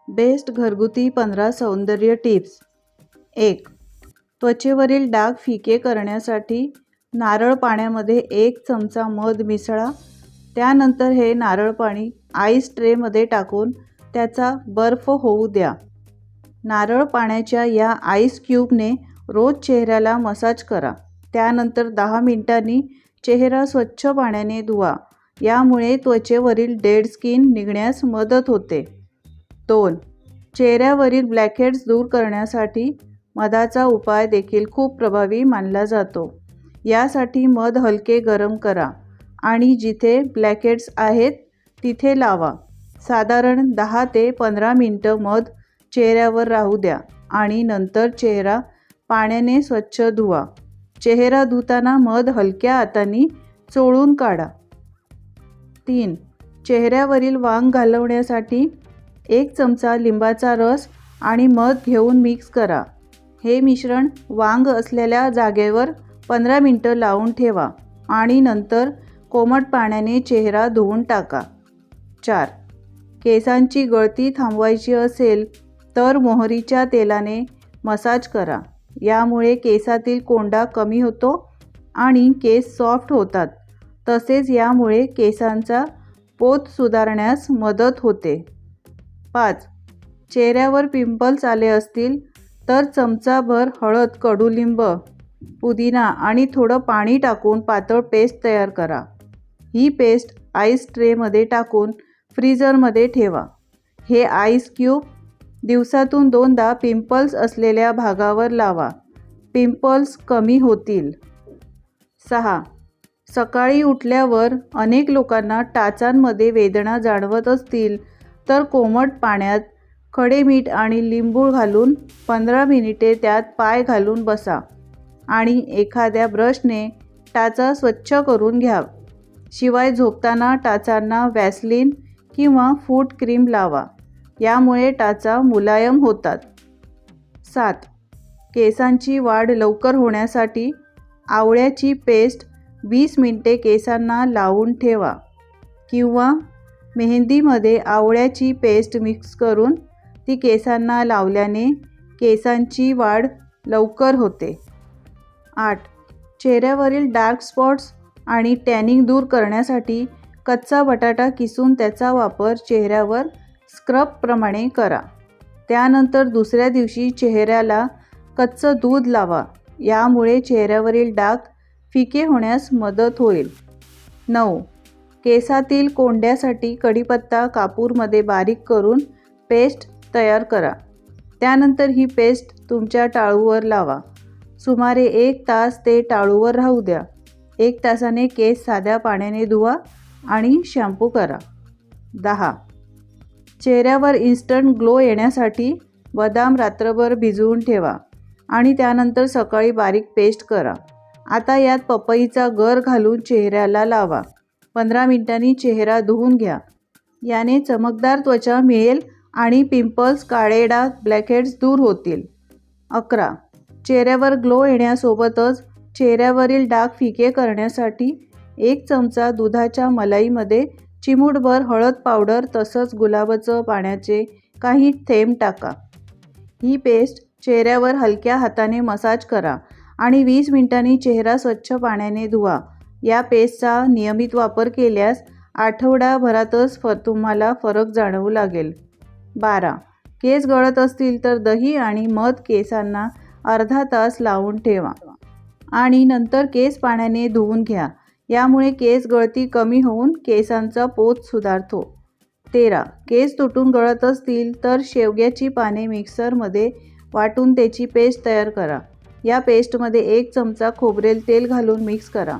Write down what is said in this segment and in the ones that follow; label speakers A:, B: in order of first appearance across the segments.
A: Best घरगुती 15 सौंदर्य tips. 1. त्वचेवरील डाग फिके करण्यासाठी नारळ पाण्यामध्ये 1 चमचा मध मिसळा. त्यानंतर हे नारळ पाणी आईस ट्रेमध्ये टाकून त्याचा बर्फ होऊ द्या. नारळ पाण्याच्या या आईस क्यूबने रोज चेहऱ्याला मसाज करा. त्यानंतर 10 मिनिटांनी चेहरा स्वच्छ पाण्याने धुवा. यामुळे त्वचेवरील डेड स्किन निघण्यास मदत होते. 2. चेहऱ्यावरील ब्लॅकहेड्स दूर करण्यासाठी मधाचा उपाय देखील खूप प्रभावी मानला जातो. यासाठी मध हलके गरम करा आणि जिथे ब्लॅकहेड्स आहेत तिथे लावा. साधारण 10 ते 15 मिनिटं मध चेहऱ्यावर राहू द्या आणि नंतर चेहरा पाण्याने स्वच्छ धुवा. चेहरा धुताना मध हलक्या हातांनी चोळून काढा. 3. चेहऱ्यावरील वांग घालवण्यासाठी 1 चमचा लिंबाचा रस आणि मध घेऊन मिक्स करा. हे मिश्रण वांग असलेल्या जागेवर 15 मिनिटं लावून ठेवा आणि नंतर कोमट पाण्याने चेहरा धुवून टाका. 4. केसांची गळती थांबवायची असेल तर मोहरीच्या तेलाने मसाज करा. यामुळे केसातील कोंडा कमी होतो आणि केस सॉफ्ट होतात. तसेच यामुळे केसांचा पोत सुधारण्यास मदत होते. 5. चेहऱ्यावर पिंपल्स आले असतील तर चमचाभर हळद, कडुलिंब, पुदिना आणि थोडं पाणी टाकून पातळ पेस्ट तयार करा. ही पेस्ट आईस ट्रेमध्ये टाकून फ्रीझरमध्ये ठेवा. हे आईस क्यूब दिवसातून 2दा पिंपल्स असलेल्या भागावर लावा. पिंपल्स कमी होतील. 6. सकाळी उठल्यावर अनेक लोकांना टाचांमध्ये वेदना जाणवत असतील तर कोमट पाण्यात खडे मीठ आणि लिंबू घालून 15 मिनिटे त्यात पाय घालून बसा आणि एखाद्या ब्रशने टाचा स्वच्छ करून घ्या. शिवाय झोपताना टाचांना व्हॅसलीन किंवा फूट क्रीम लावा. यामुळे टाचा मुलायम होतात. 7. केसांची वाढ लवकर होण्यासाठी आवळ्याची पेस्ट 20 मिनिटे केसांना लावून ठेवा किंवा मेहंदीमध्ये आवळ्याची पेस्ट मिक्स करून ती केसांना लावल्याने केसांची वाढ लवकर होते. 8. चेहऱ्यावरील डार्क स्पॉट्स आणि टॅनिंग दूर करण्यासाठी कच्चा बटाटा किसून त्याचा वापर चेहऱ्यावर स्क्रबप्रमाणे करा. त्यानंतर दुसऱ्या दिवशी चेहऱ्याला कच्चं दूध लावा. यामुळे चेहऱ्यावरील डाग फिके होण्यास मदत होईल. 9. केसातील कोंड्यासाठी कढीपत्ता कापूरमध्ये बारीक करून पेस्ट तयार करा. त्यानंतर ही पेस्ट तुमच्या टाळूवर लावा. सुमारे 1 तास ते टाळूवर राहू द्या. 1 तासाने केस साध्या पाण्याने धुवा आणि शॅम्पू करा. 10. चेहऱ्यावर इन्स्टंट ग्लो येण्यासाठी बदाम रात्रभर भिजवून ठेवा आणि त्यानंतर सकाळी बारीक पेस्ट करा. आता यात पपईचा गर घालून चेहऱ्याला लावा. 15 मिनिटांनी चेहरा धुवून घ्या. याने चमकदार त्वचा मिळेल आणि पिंपल्स, काळे डाग, ब्लॅकहेड्स दूर होतील. 11. चेहऱ्यावर ग्लो येण्यासोबतच चेहऱ्यावरील डाग फिके करण्यासाठी 1 चमचा दुधाच्या मलाईमध्ये चिमूटभर हळद पावडर तसंच गुलाबाचं पाण्याचे काही थेंब टाका. ही पेस्ट चेहऱ्यावर हलक्या हाताने मसाज करा आणि 20 मिनिटांनी चेहरा स्वच्छ पाण्याने धुवा. या पेस्टचा नियमित वापर केल्यास आठवड्याभरातच तुम्हाला फरक जाणवू लागेल. 12. केस गळत असतील तर दही आणि मध केसांना अर्धा तास लावून ठेवा आणि नंतर केस पाण्याने धुवून घ्या. यामुळे केस गळती कमी होऊन केसांचा पोत सुधारतो. 13. केस तुटून गळत असतील तर शेवग्याची पाने मिक्सरमध्ये वाटून त्याची पेस्ट तयार करा. या पेस्टमध्ये 1 चमचा खोबरेल तेल घालून मिक्स करा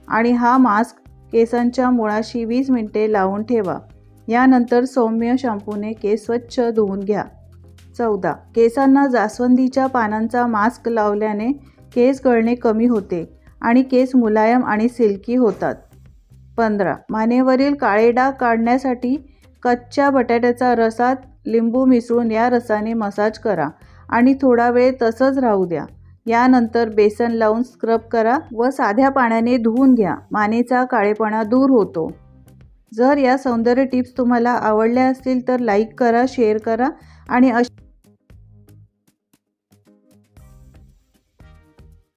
A: आणि हा मास्क केसांच्या मुळाशी 20 मिनिटे लावून ठेवा. यानंतर सौम्य शॅम्पूने केस स्वच्छ धुवून घ्या. 14. केसांना जास्वंदीच्या पानांचा मास्क लावल्याने केस गळणे कमी होते आणि केस मुलायम आणि सिल्की होतात. 15. मानेवरील काळे डाग काढण्यासाठी कच्च्या बटाट्याच्या रसात लिंबू मिसळून या रसाने मसाज करा आणि थोडा वेळ तसंच राहू द्या. यानंतर बेसन लावून स्क्रब करा व साध्या पाण्याने धुवून घ्या. मानेचा काळेपणा दूर होतो. जर या सौंदर्य टिप्स तुम्हाला आवडल्या असतील तर लाईक करा, शेअर करा आणि